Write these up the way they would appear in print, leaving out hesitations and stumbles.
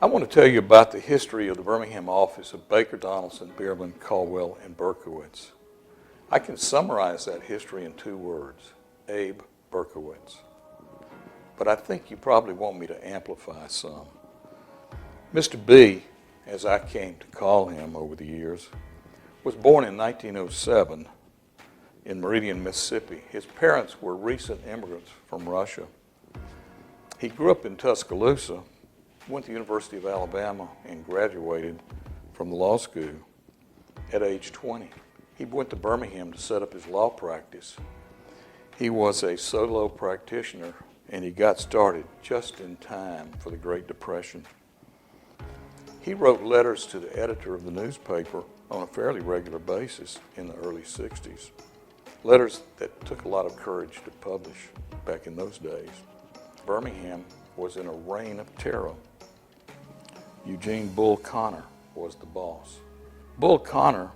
I want to tell you about the history of the Birmingham office of Baker Donelson, Bierman, Caldwell, and Berkowitz. I can summarize that history in 2 words, Abe Berkowitz. But I think you probably want me to amplify some. Mr. B, as I came to call him over the years, was born in 1907 in Meridian, Mississippi. His parents were recent immigrants from Russia. He grew up in Tuscaloosa, went to the University of Alabama, and graduated from the law school at age 20. He went to Birmingham to set up his law practice. He was a solo practitioner, and he got started just in time for the Great Depression. He wrote letters to the editor of the newspaper on a fairly regular basis in the early 60s. Letters that took a lot of courage to publish back in those days. Birmingham was in a reign of terror. Eugene Bull Connor was the boss. Bull Connor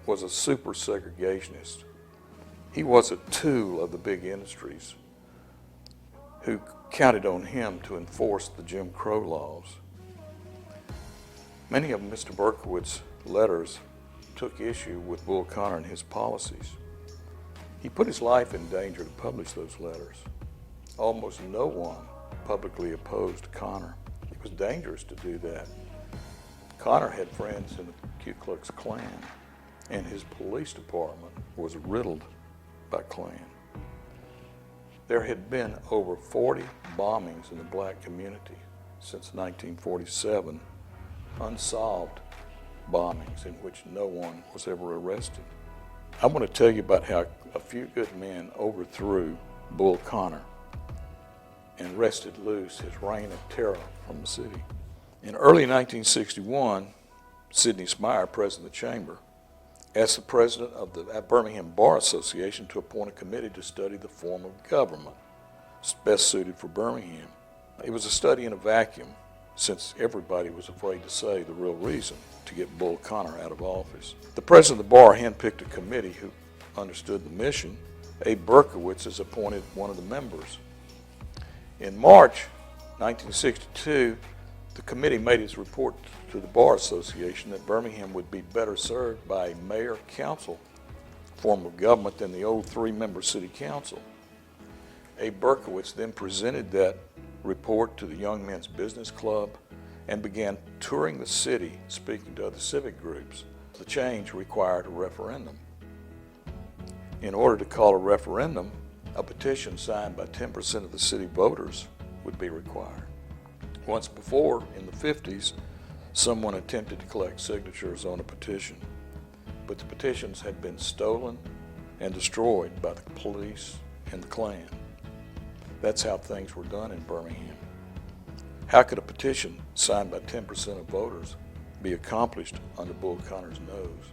was a super segregationist. He was a tool of the big industries who counted on him to enforce the Jim Crow laws. Many of Mr. Berkowitz's letters took issue with Bull Connor and his policies. He put his life in danger to publish those letters. Almost no one publicly opposed Connor. It was dangerous to do that. Connor had friends in the Ku Klux Klan, and his police department was riddled by Klan. There had been over 40 bombings in the black community since 1947, unsolved bombings in which no one was ever arrested. I want to tell you about how a few good men overthrew Bull Connor and wrested loose his reign of terror from the city. In early 1961, Sidney Smyer, president of the chamber, asked the president of the Birmingham Bar Association to appoint a committee to study the form of government best suited for Birmingham. It was a study in a vacuum, since everybody was afraid to say the real reason to get Bull Connor out of office. The president of the bar handpicked a committee who understood the mission. Abe Berkowitz is appointed one of the members. In March 1962, the committee made its report to the Bar Association that Birmingham would be better served by a mayor-council form of government than the old 3-member city council. Abe Berkowitz then presented that report to the Young Men's Business Club and began touring the city, speaking to other civic groups. The change required a referendum. In order to call a referendum, a petition signed by 10% of the city voters would be required. Once before, in the 50s, someone attempted to collect signatures on a petition, but the petitions had been stolen and destroyed by the police and the Klan. That's how things were done in Birmingham. How could a petition signed by 10% of voters be accomplished under Bull Connor's nose?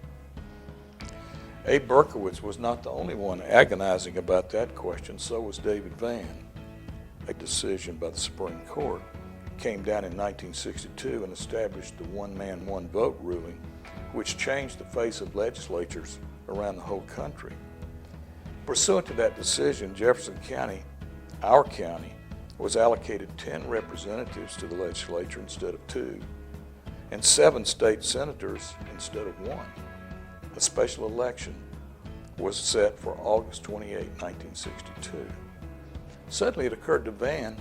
Abe Berkowitz was not the only one agonizing about that question, so was David Vann. A decision by the Supreme Court came down in 1962 and established the one-man, one-vote ruling, which changed the face of legislatures around the whole country. Pursuant to that decision, Jefferson County, our county, was allocated 10 representatives to the legislature instead of 2, and 7 state senators instead of 1. A special election was set for August 28, 1962. Suddenly it occurred to Vann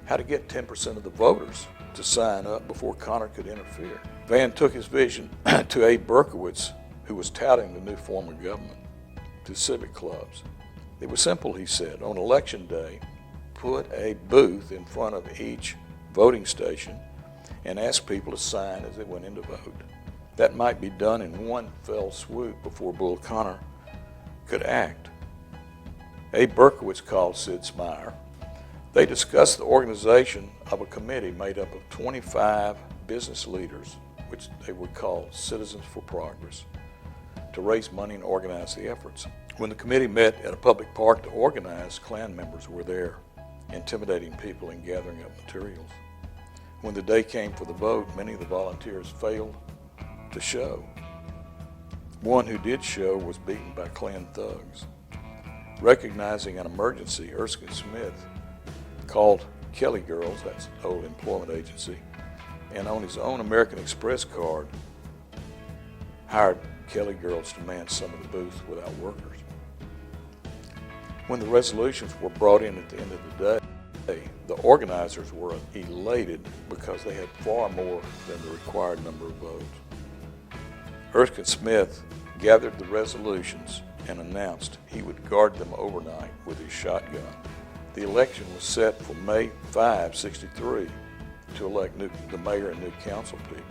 how to get 10% of the voters to sign up before Connor could interfere. Vann took his vision to Abe Berkowitz, who was touting the new form of government, to civic clubs. It was simple, he said. On election day, put a booth in front of each voting station and ask people to sign as they went in to vote. That might be done in one fell swoop before Bull Connor could act. Abe Berkowitz called Sid Smyer. They discussed the organization of a committee made up of 25 business leaders, which they would call Citizens for Progress, to raise money and organize the efforts. When the committee met at a public park to organize, Klan members were there, intimidating people and gathering up materials. When the day came for the vote, many of the volunteers failed to show. One who did show was beaten by Klan thugs. Recognizing an emergency, Erskine Smith called Kelly Girls, that's the old employment agency, and on his own American Express card, hired Kelly girls to man some of the booths without workers. When the resolutions were brought in at the end of the day, the organizers were elated because they had far more than the required number of votes. Erskine Smith gathered the resolutions and announced he would guard them overnight with his shotgun. The election was set for May 5, '63 to elect the mayor and new council people.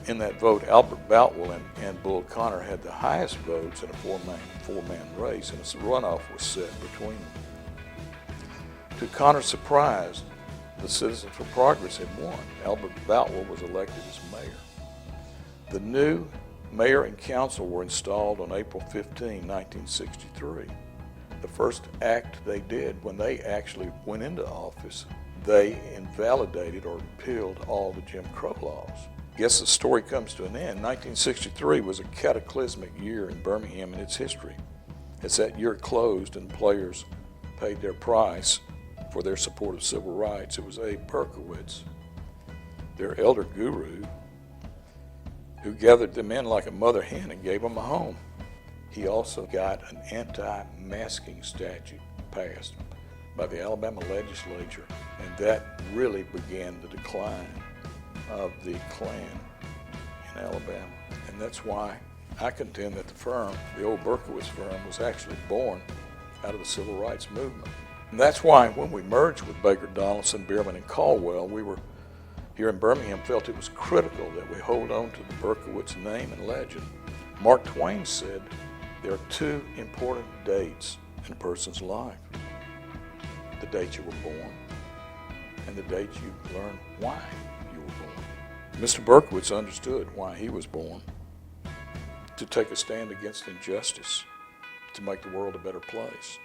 In that vote, Albert Boutwell and Bull Connor had the highest votes in a four-man race, and a runoff was set between them. To Connor's surprise, the Citizens for Progress had won. Albert Boutwell was elected as mayor. The new mayor and council were installed on April 15, 1963. The first act they did when they actually went into office, they invalidated or repealed all the Jim Crow laws. I guess the story comes to an end. 1963 was a cataclysmic year in Birmingham in its history. As that year closed and players paid their price for their support of civil rights, it was Abe Berkowitz, their elder guru, who gathered them in like a mother hen and gave them a home. He also got an anti-masking statute passed by the Alabama legislature, and that really began the decline of the Klan in Alabama. And that's why I contend that the firm, the old Berkowitz firm, was actually born out of the civil rights movement. And that's why when we merged with Baker Donelson, Bierman, and Caldwell, we were here in Birmingham felt it was critical that we hold on to the Berkowitz name and legend. Mark Twain said there are two important dates in a person's life: the date you were born and the date you learn why you were born. Mr. Berkowitz understood why he was born: to take a stand against injustice, to make the world a better place.